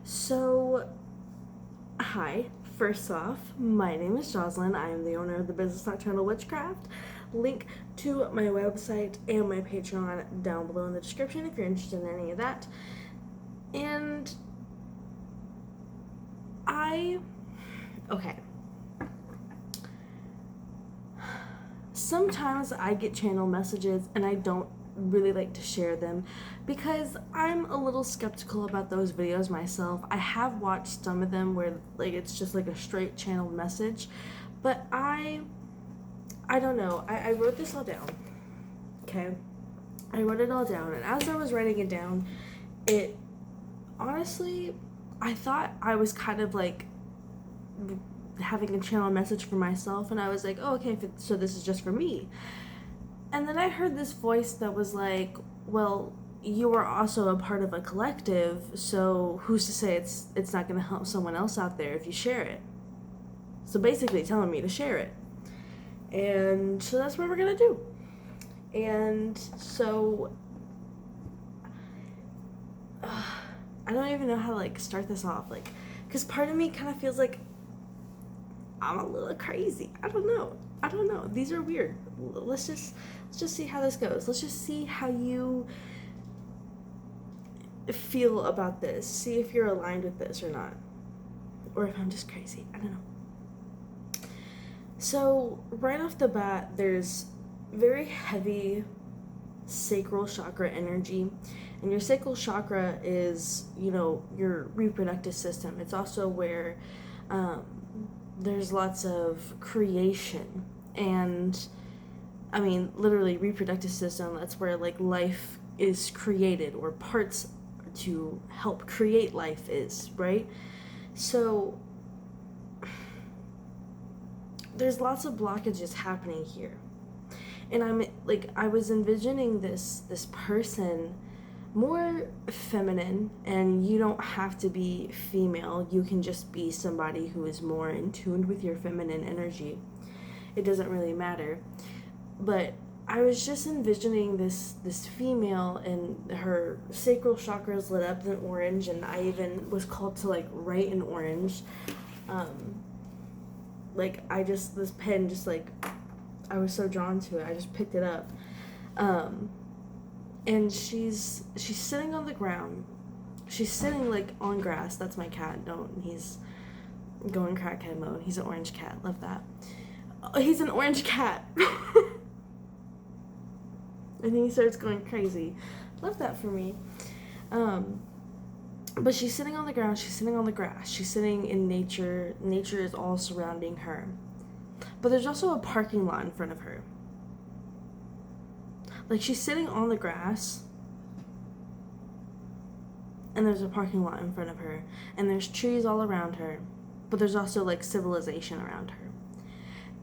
So, hi. First off, my name is Jocelyn. I am the owner of the business Nocturnal Witchcraft. Link to my website and my Patreon down below in the description if you're interested in any of that. And okay. Sometimes I get channel messages and I don't really like to share them because I'm a little skeptical about those videos myself. I have watched some of them where it's just like a straight channel message, but I don't know. I wrote this all down. Okay? I wrote it all down, and as I was writing it down, it honestly, I thought I was kind of like having a channel message for myself, and I was like, oh, okay, so this is just for me. And then I heard this voice that was like, well, you are also a part of a collective, so who's to say it's not going to help someone else out there if you share it? So basically telling me to share it. And so that's what we're going to do. And so I don't even know how to start this off, because part of me kind of feels like I'm a little crazy. I don't know. These are weird. Let's just see how this goes. Let's just see how you feel about this. See if you're aligned with this or not. Or if I'm just crazy. I don't know. So, right off the bat, there's very heavy sacral chakra energy. And your sacral chakra is, your reproductive system. It's also where there's lots of creation, and I mean literally reproductive system, that's where life is created, or parts to help create life is, right? So there's lots of blockages happening here, and I was envisioning this person more feminine, and you don't have to be female. You can just be somebody who is more in tune with your feminine energy. It doesn't really matter. But I was just envisioning this this and her sacral chakras lit up in orange, and I even was called to write in orange. This pen just I was so drawn to it. I just picked it up. And she's sitting on the ground. She's sitting on grass. That's my cat. He's going crackhead mode. He's an orange cat. Love that. Oh, he's an orange cat. And he starts going crazy. Love that for me. But she's sitting on the ground. She's sitting on the grass. She's sitting in nature. Nature is all surrounding her. But there's also a parking lot in front of her. She's sitting on the grass, and there's a parking lot in front of her, and there's trees all around her, but there's also civilization around her.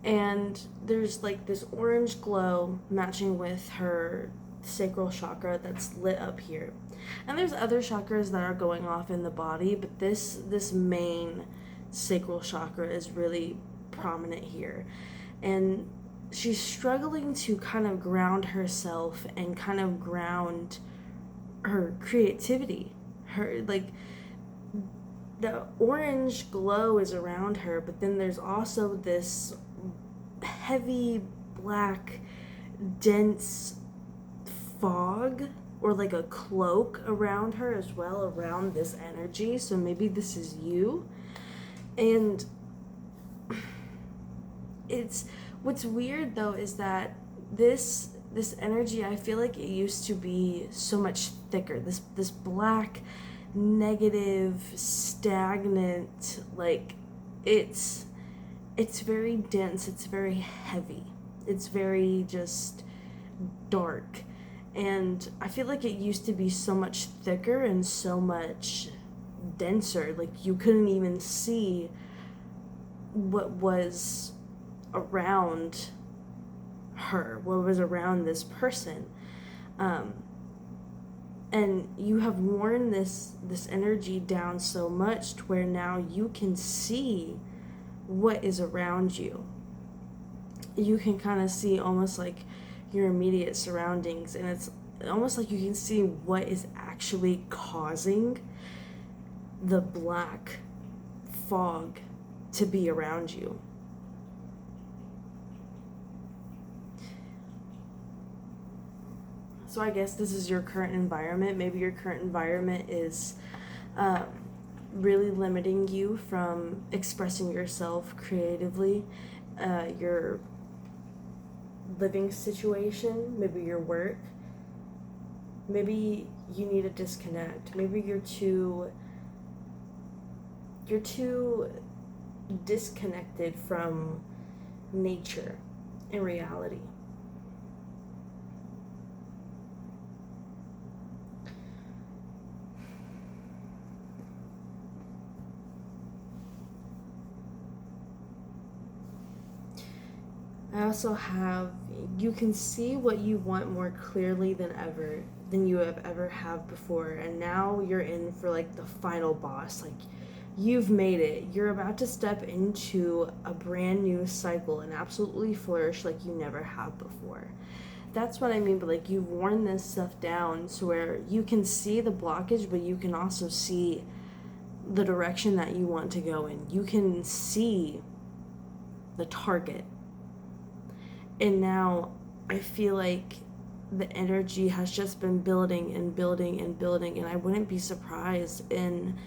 And there's this orange glow matching with her sacral chakra that's lit up here. And there's other chakras that are going off in the body, but this main sacral chakra is really prominent here. And she's struggling to kind of ground herself and kind of ground her creativity. Her the orange glow is around her, but then there's also this heavy black dense fog, or a cloak around her as well, around this energy. So maybe this is you. And what's weird though is that this energy, I feel like it used to be so much thicker. This black, negative, stagnant, it's very dense, it's very heavy. It's very just dark. And I feel like it used to be so much thicker and so much denser. You couldn't even see what was around her, what was around this person. And you have worn this energy down so much to where now you can see what is around you. You can kind of see almost your immediate surroundings, and it's almost like you can see what is actually causing the black fog to be around you. So I guess this is your current environment. Maybe your current environment is really limiting you from expressing yourself creatively. Your living situation, maybe your work. Maybe you need a disconnect. Maybe you're too disconnected from nature and reality. I also have, you can see what you want more clearly than you have ever have before, and now you're in for like the final boss. Like, you've made it. You're about to step into a brand new cycle and absolutely flourish like you never have before. That's what I mean, but like, you've worn this stuff down so where you can see the blockage, but you can also see the direction that you want to go in. You can see the target. And now I feel like the energy has just been building and building and building, and I wouldn't be surprised in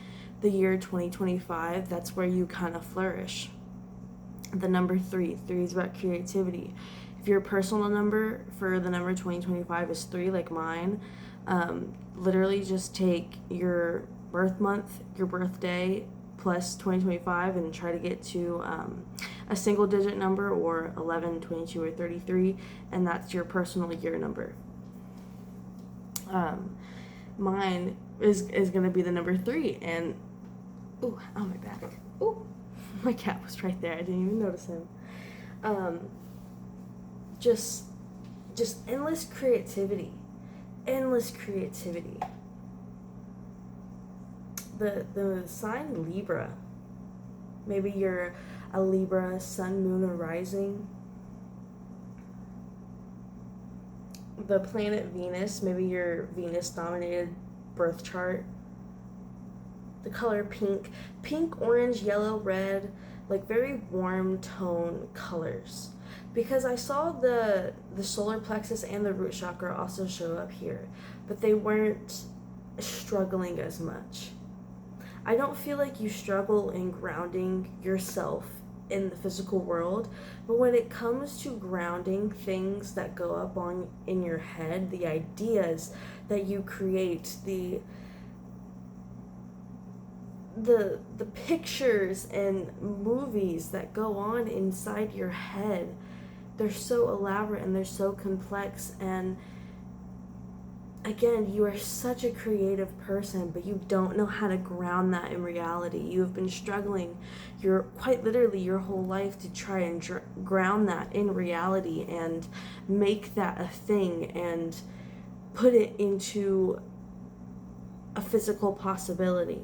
the year 2025, that's where you kind of flourish. The number 3 is about creativity. If your personal number for the number 2025 is 3, like mine, literally just take your birth month, your birthday, plus 2025 and try to get to a single digit number, or 11, 22, or 33, and that's your personal year number. Mine is going to be the number 3, and ooh, on my back. Ooh, my cat was right there. I didn't even notice him. Just endless creativity. The sign Libra. Maybe you're a Libra, sun, moon, or rising. The planet Venus, maybe your Venus-dominated birth chart. The color pink, orange, yellow, red, like very warm tone colors. Because I saw the solar plexus and the root chakra also show up here, but they weren't struggling as much. I don't feel like you struggle in grounding yourself in the physical world, but when it comes to grounding things that go up in your head, the ideas that you create, the pictures and movies that go on inside your head, they're so elaborate and they're so complex. And again, you are such a creative person, but you don't know how to ground that in reality. You have been struggling quite literally your whole life to try and ground that in reality and make that a thing and put it into a physical possibility.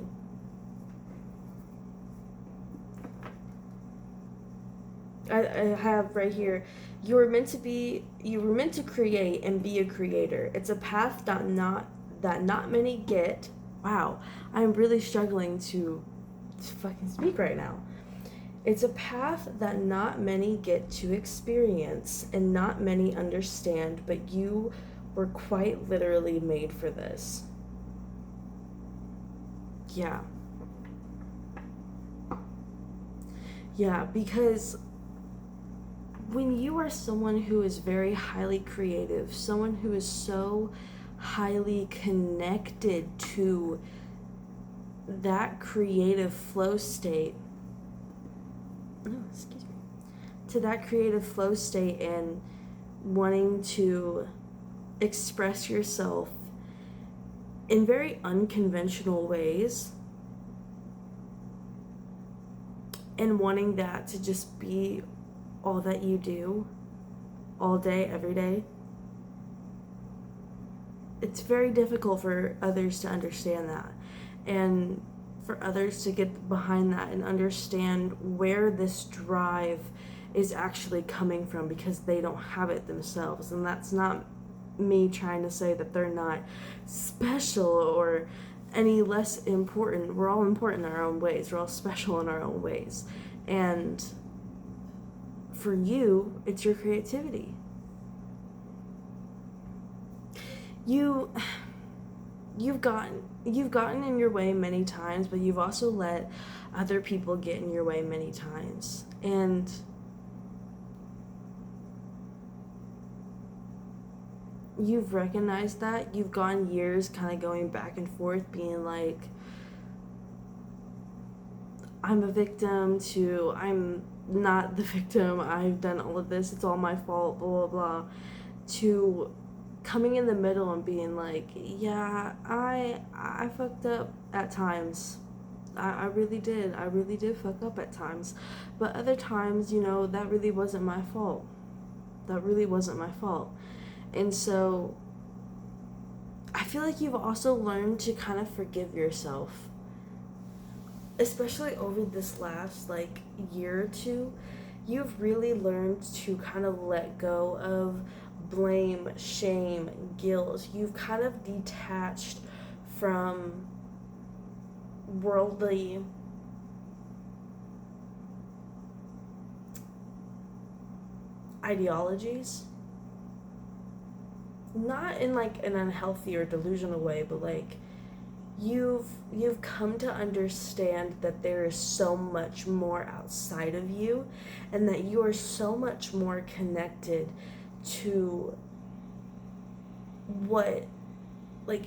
I have right here, you were meant to create and be a creator. It's a path that not many get. Wow, I'm really struggling to fucking speak right now. It's a path that not many get to experience and not many understand, but you were quite literally made for this. Yeah. Yeah, because when you are someone who is very highly creative, someone who is so highly connected to that creative flow state, and wanting to express yourself in very unconventional ways, and wanting that to just be all that you do, all day, every day, it's very difficult for others to understand that, and for others to get behind that and understand where this drive is actually coming from, because they don't have it themselves. And that's not me trying to say that they're not special or any less important. We're all important in our own ways. We're all special in our own ways. And for you, it's your creativity. You've gotten in your way many times, but you've also let other people get in your way many times. And you've recognized that. You've gone years kind of going back and forth being like, I'm a victim, to I'm not the victim, I've done all of this, it's all my fault, blah blah blah, to coming in the middle and being like, yeah, I fucked up at times. I really did. I really did fuck up at times. But other times, that really wasn't my fault. That really wasn't my fault. And so I feel like you've also learned to kind of forgive yourself. Especially over this last year or two, you've really learned to kind of let go of blame, shame, guilt. You've kind of detached from worldly ideologies, not in an unhealthy or delusional way, but you've come to understand that there is so much more outside of you, and that you are so much more connected to what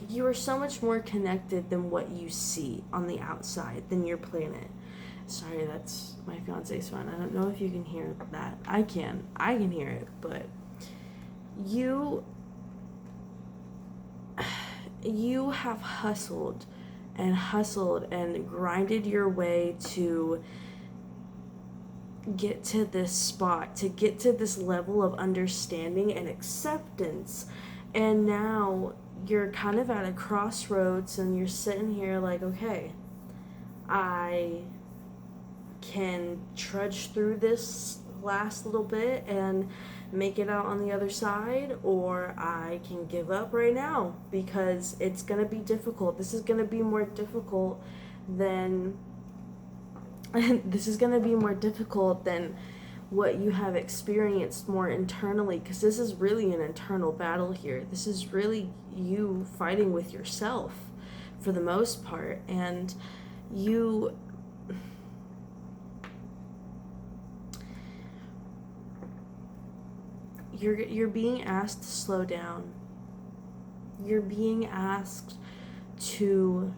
you are so much more connected than what you see on the outside, than your planet. Sorry, that's my fiance's phone. I don't know if you can hear that. I can hear it, but you have hustled and grinded your way to get to this spot, to get to this level of understanding and acceptance. And now you're kind of at a crossroads, and you're sitting here like, okay, I can trudge through this last little bit and make it out on the other side, or I can give up right now, because it's going to be difficult. This is going to be more difficult than what you have experienced more internally, because this is really an internal battle here. This is really you fighting with yourself for the most part, and you're being asked to slow down. You're being asked to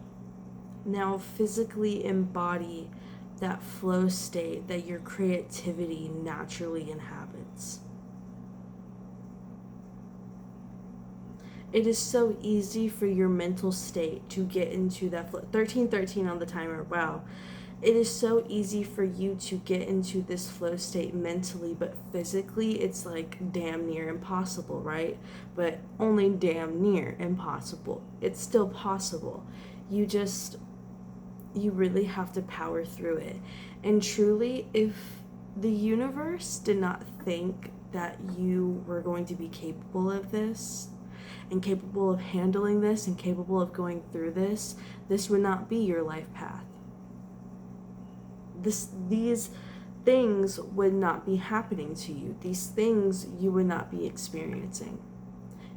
now physically embody that flow state that your creativity naturally inhabits. It is so easy for your mental state to get into that flow. 1313 on the timer, wow. It is so easy for you to get into this flow state mentally, but physically it's damn near impossible, right? But only damn near impossible. It's still possible. You really have to power through it. And truly, if the universe did not think that you were going to be capable of this, and capable of handling this, and capable of going through this would not be your life path. These things would not be happening to you. These things you would not be experiencing.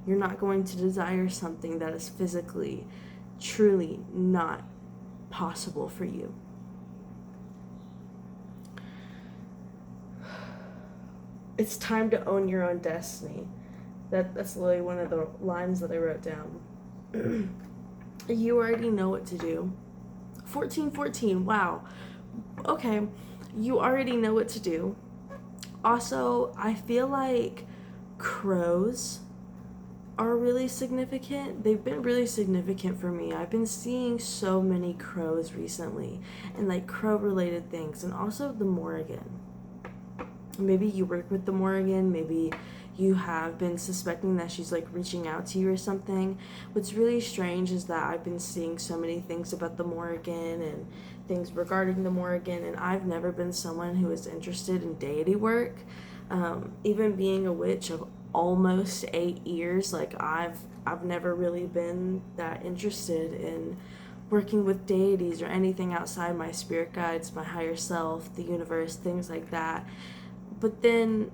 You're not going to desire something that is physically, truly not possible for you. It's time to own your own destiny. That's literally one of the lines that I wrote down. You already know what to do. 1414, wow. Okay, you already know what to do. Also, I feel like crows are really significant. They've been really significant for me. I've been seeing so many crows recently, and crow related things, and also the Morrigan. Maybe you work with the Morrigan, maybe you have been suspecting that she's reaching out to you or something. What's really strange is that I've been seeing so many things about the Morrigan and things regarding the Morrigan, and I've never been someone who is interested in deity work. Even being a witch of almost 8 years, I've never really been that interested in working with deities or anything outside my spirit guides, my higher self, the universe, things like that. But then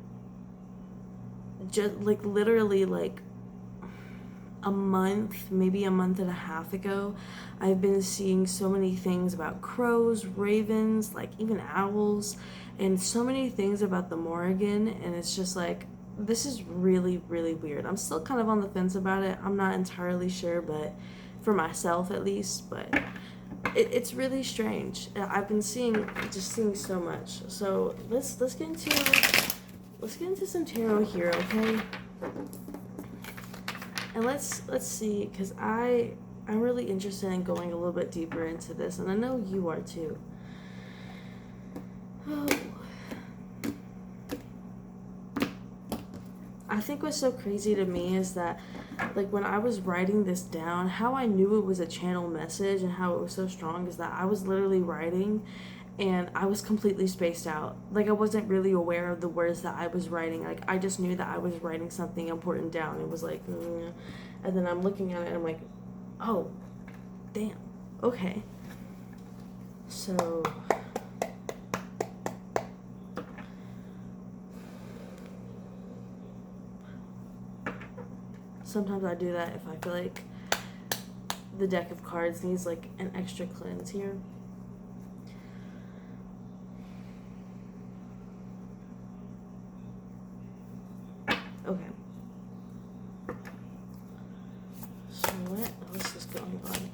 just like literally like a month, maybe a month and a half ago, I've been seeing so many things about crows, ravens, like even owls, and so many things about the Morrigan, and it's just like, this is really, really weird. I'm still kind of on the fence about it. I'm not entirely sure, but for myself at least, but it's really strange. I've been seeing so much. So let's get into some tarot here, okay? And let's see, because I'm really interested in going a little bit deeper into this, and I know you are too. Oh. I think what's so crazy to me is that, like, when I was writing this down, how I knew it was a channel message and how it was so strong is that I was literally writing and I was completely spaced out. Like, I wasn't really aware of the words that I was writing. Like, I just knew that I was writing something important down. It was like, and then I'm looking at it and I'm like, oh, damn, okay. So sometimes I do that if I feel like the deck of cards needs like an extra cleanse here. Okay. So what else is going on?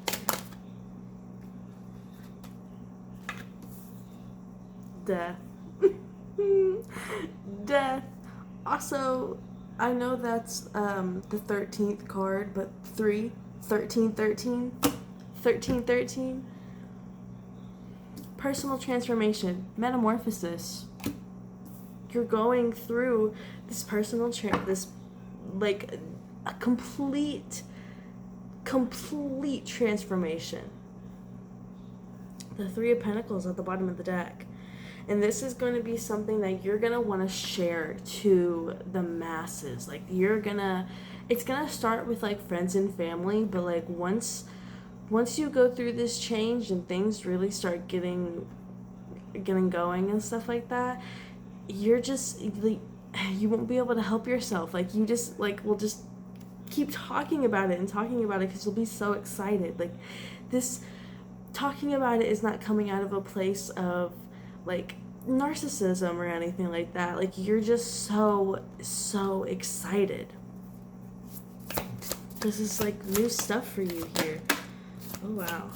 Death. Death. Also, I know that's the 13th card, but 13, 13. Personal transformation, metamorphosis. You're going through this personal this like a complete transformation. The Three of Pentacles at the bottom of the deck. And this is going to be something that you're going to want to share to the masses. Like, it's going to start with like friends and family, but like once you go through this change and things really start getting going and stuff like that, you're just like, you won't be able to help yourself. Like, you just like will just keep talking about it because you'll be so excited. Like, this talking about it is not coming out of a place of like narcissism or anything like that. Like, you're just so excited. This is like new stuff for you here. Oh wow.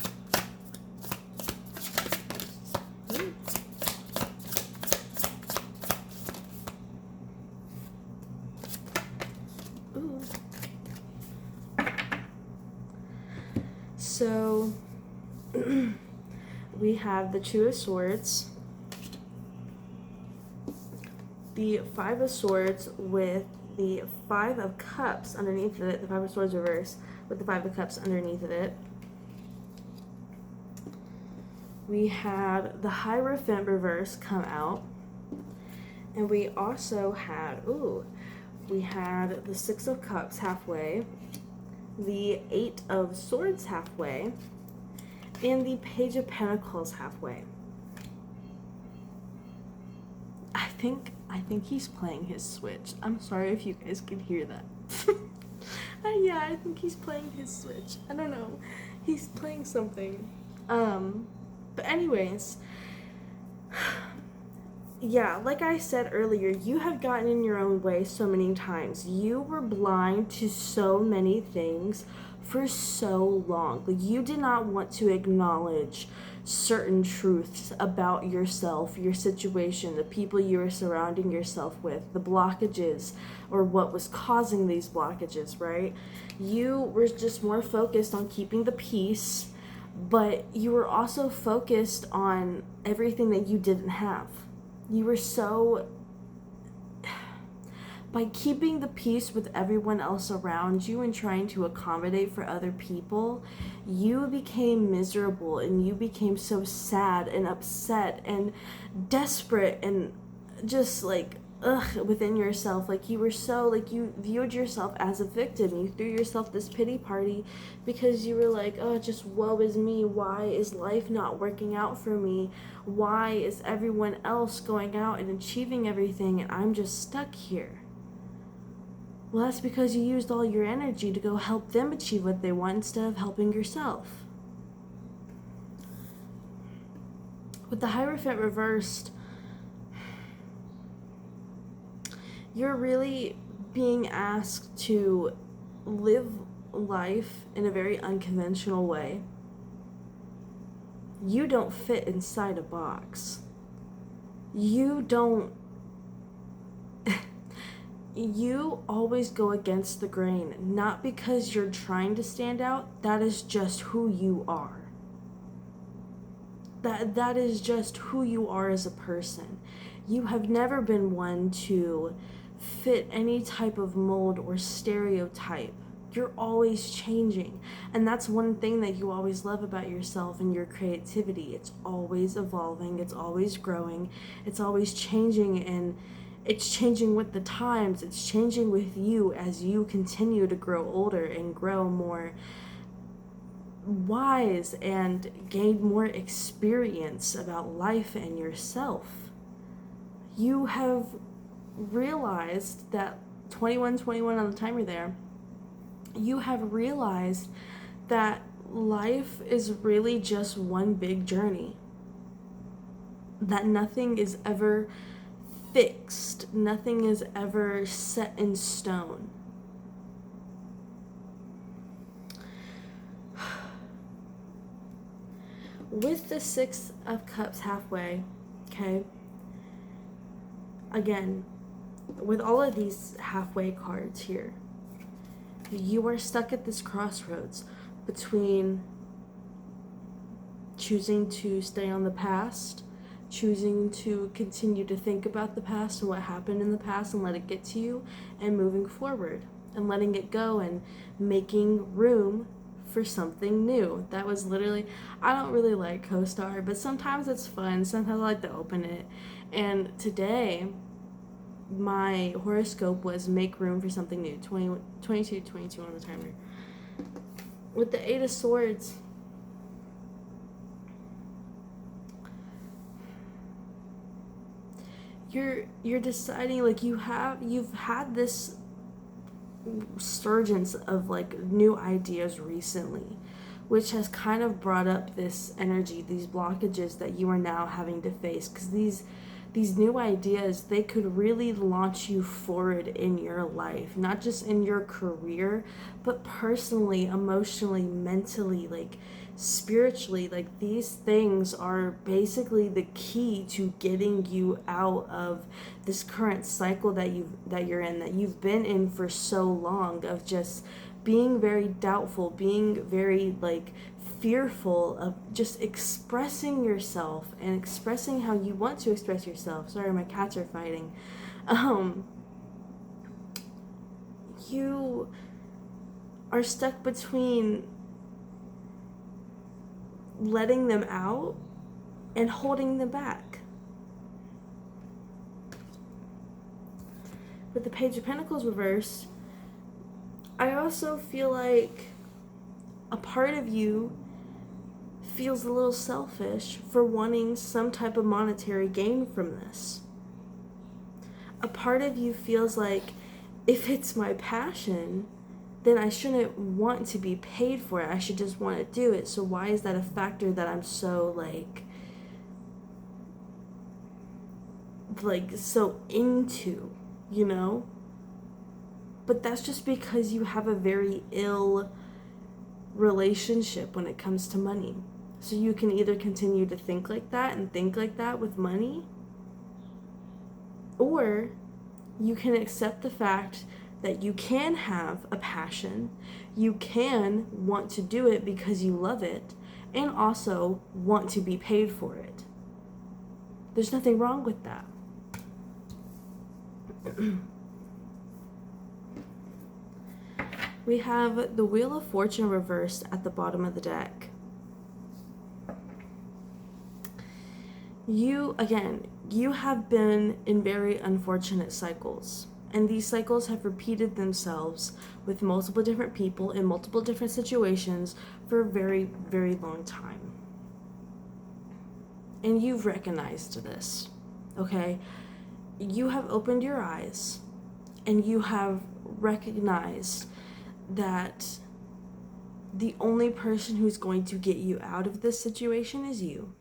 Ooh. So we have the Two of Swords, the Five of Swords with the Five of Cups underneath of it, the Five of Swords reverse with the Five of Cups underneath of it. We had the Hierophant reverse come out, and we also had, we had the Six of Cups halfway, the Eight of Swords halfway, and the Page of Pentacles halfway. I think he's playing his Switch. I'm sorry if you guys can hear that. Yeah, I think he's playing his Switch. I don't know. He's playing something. But anyways, yeah, like I said earlier, you have gotten in your own way so many times. You were blind to so many things for so long. Like, you did not want to acknowledge certain truths about yourself, your situation, the people you were surrounding yourself with, the blockages, or what was causing these blockages, right? You were just more focused on keeping the peace, but you were also focused on everything that you didn't have. You were so... By keeping the peace with everyone else around you and trying to accommodate for other people, you became miserable and you became so sad and upset and desperate and just like within yourself. Like, you were so, like, you viewed yourself as a victim. You threw yourself this pity party because you were like, oh, just woe is me. Why is life not working out for me? Why is everyone else going out and achieving everything and I'm just stuck here? Well, that's because you used all your energy to go help them achieve what they want instead of helping yourself. With the Hierophant reversed, you're really being asked to live life in a very unconventional way. You don't fit inside a box. You don't... You always go against the grain, not because you're trying to stand out. That is just who you are. That is just who you are as a person. You have never been one to fit any type of mold or stereotype. You're always changing. And that's one thing that you always love about yourself and your creativity. It's always evolving, it's always growing, it's always changing, and it's changing with the times. It's changing with you as you continue to grow older and grow more wise and gain more experience about life and yourself. You have realized that 21 on the timer there, you have realized that life is really just one big journey. That nothing is ever fixed, nothing is ever set in stone. With the Six of Cups halfway, okay, again, with all of these halfway cards here, you are stuck at this crossroads between choosing to stay on the past, choosing to continue to think about the past and what happened in the past and let it get to you, and moving forward and letting it go and making room for something new. That was literally, I don't really like co-star, but sometimes it's fun. Sometimes I like to open it. And today, my horoscope was make room for something new. 22 on the timer. With the Eight of Swords, you're deciding, like, you've had this surgence of like new ideas recently, which has kind of brought up this energy, these blockages that you are now having to face, because these new ideas, they could really launch you forward in your life, not just in your career, but personally, emotionally, mentally, like spiritually. Like, these things are basically the key to getting you out of this current cycle that you're in, that you've been in for so long, of just being very doubtful, being very like fearful of just expressing yourself and expressing how you want to express yourself. Sorry, my cats are fighting. You are stuck between letting them out and holding them back. With the Page of Pentacles reversed, I also feel like a part of you feels a little selfish for wanting some type of monetary gain from this. A part of you feels like, if it's my passion, then I shouldn't want to be paid for it. I should just want to do it. So why is that a factor that I'm so like so into, you know? But that's just because you have a very ill relationship when it comes to money. So you can either continue to think like that and think like that with money, or you can accept the fact that you can have a passion, you can want to do it because you love it, and also want to be paid for it. There's nothing wrong with that. We have the Wheel of Fortune reversed at the bottom of the deck. You, again, You have been in very unfortunate cycles, and these cycles have repeated themselves with multiple different people in multiple different situations for a very, very long time. And you've recognized this, okay? You have opened your eyes and you have recognized that the only person who's going to get you out of this situation is you.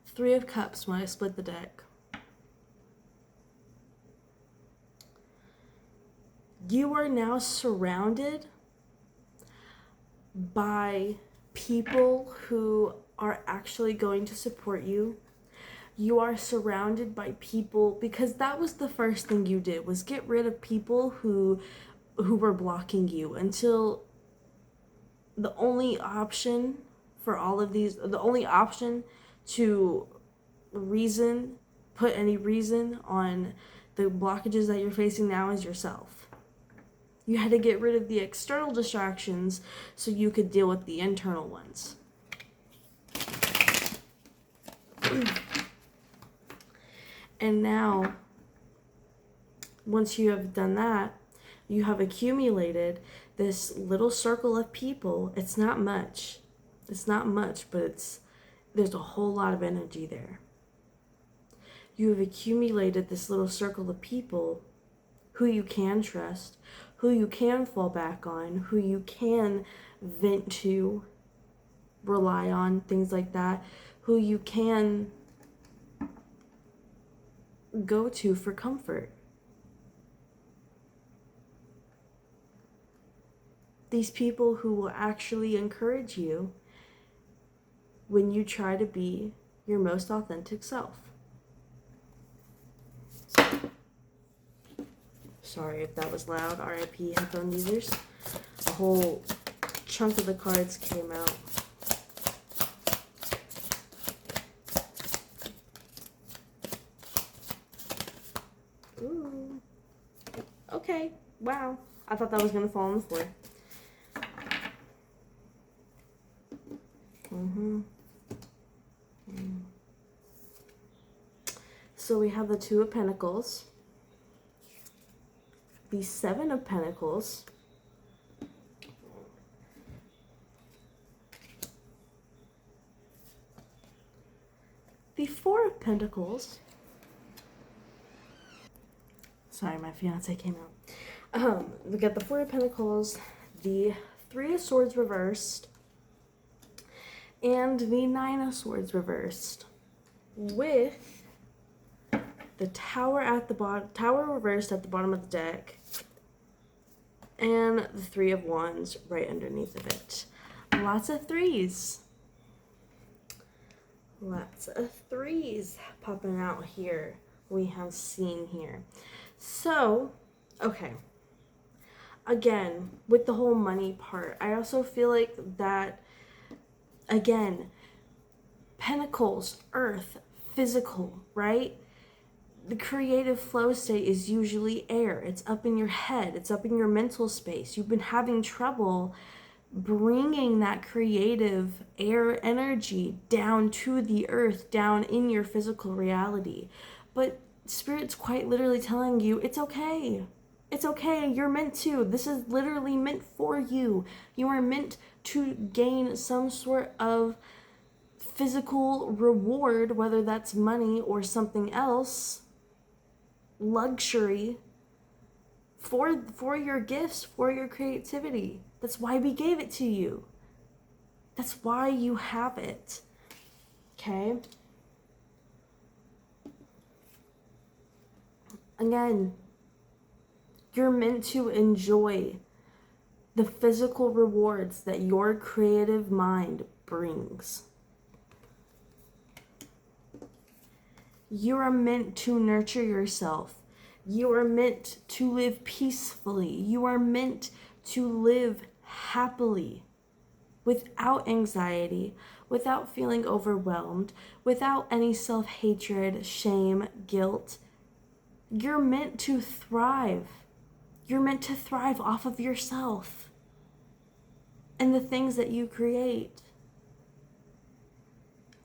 Three of Cups when I split the deck. You are now surrounded by people who are actually going to support you. You are surrounded by people, because that was the first thing you did, was get rid of people who were blocking you, until the only option for all of these, the only option to put any reason on the blockages that you're facing now is yourself. You had to get rid of the external distractions so you could deal with the internal ones. And now, once you have done that, you have accumulated this little circle of people. It's not much. But there's a whole lot of energy there. You have accumulated this little circle of people who you can trust, who you can fall back on, who you can vent to, rely on, things like that, who you can go to for comfort. These people who will actually encourage you when you try to be your most authentic self. Sorry if that was loud, RIP headphone users. A whole chunk of the cards came out. Ooh. Okay, wow. I thought that was going to fall on the floor. So we have the Two of Pentacles, the Seven of Pentacles, the Four of Pentacles. Sorry, my fiance came out. We got the Four of Pentacles, the Three of Swords reversed, and the Nine of Swords reversed, with the Tower at the bottom, Tower reversed at the bottom of the deck, and the Three of Wands right underneath of it. Lots of threes. Lots of threes popping out here. We have seen here. So, okay. Again, with the whole money part, I also feel like that, again, Pentacles, Earth, physical, right? The creative flow state is usually air. It's up in your head. It's up in your mental space. You've been having trouble bringing that creative air energy down to the earth, down in your physical reality. But Spirit's quite literally telling you, it's okay. It's okay. You're meant to. This is literally meant for you. You are meant to gain some sort of physical reward, whether that's money or something else, luxury, for your gifts, for your creativity. That's why we gave it to you. That's why you have it. Okay? Again, you're meant to enjoy the physical rewards that your creative mind brings. You are meant to nurture yourself. You are meant to live peacefully. You are meant to live happily, without anxiety, without feeling overwhelmed, without any self-hatred, shame, guilt. You're meant to thrive. You're meant to thrive off of yourself and the things that you create.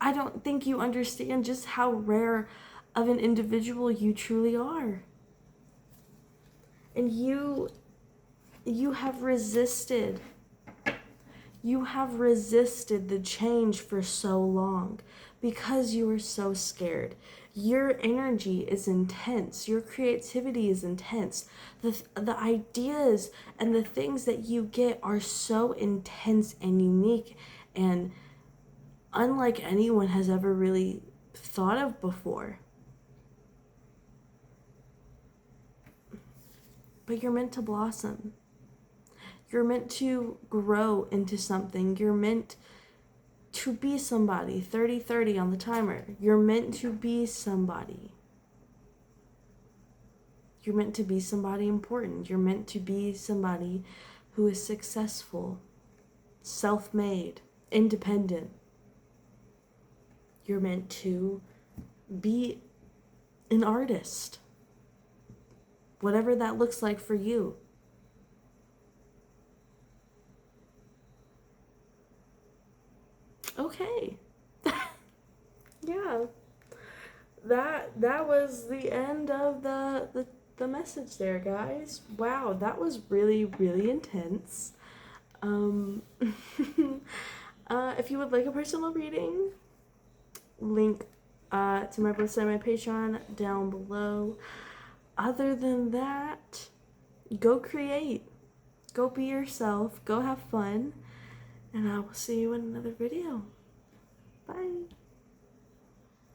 I don't think you understand just how rare of an individual you truly are. And you have resisted. You have resisted the change for so long because you were so scared. Your energy is intense. Your creativity is intense. The ideas and the things that you get are so intense and unique and unlike anyone has ever really thought of before. But you're meant to blossom. You're meant to grow into something. You're meant to be somebody. 30-30 on the timer. You're meant to be somebody. You're meant to be somebody important. You're meant to be somebody who is successful, self-made, independent. You're meant to be an artist. Whatever that looks like for you. Okay. Yeah. That was the end of the message there, guys. Wow, that was really, really intense. If you would like a personal reading, link to my website, my Patreon down below. Other than that, go create. Go be yourself. Go have fun. And I will see you in another video. Bye.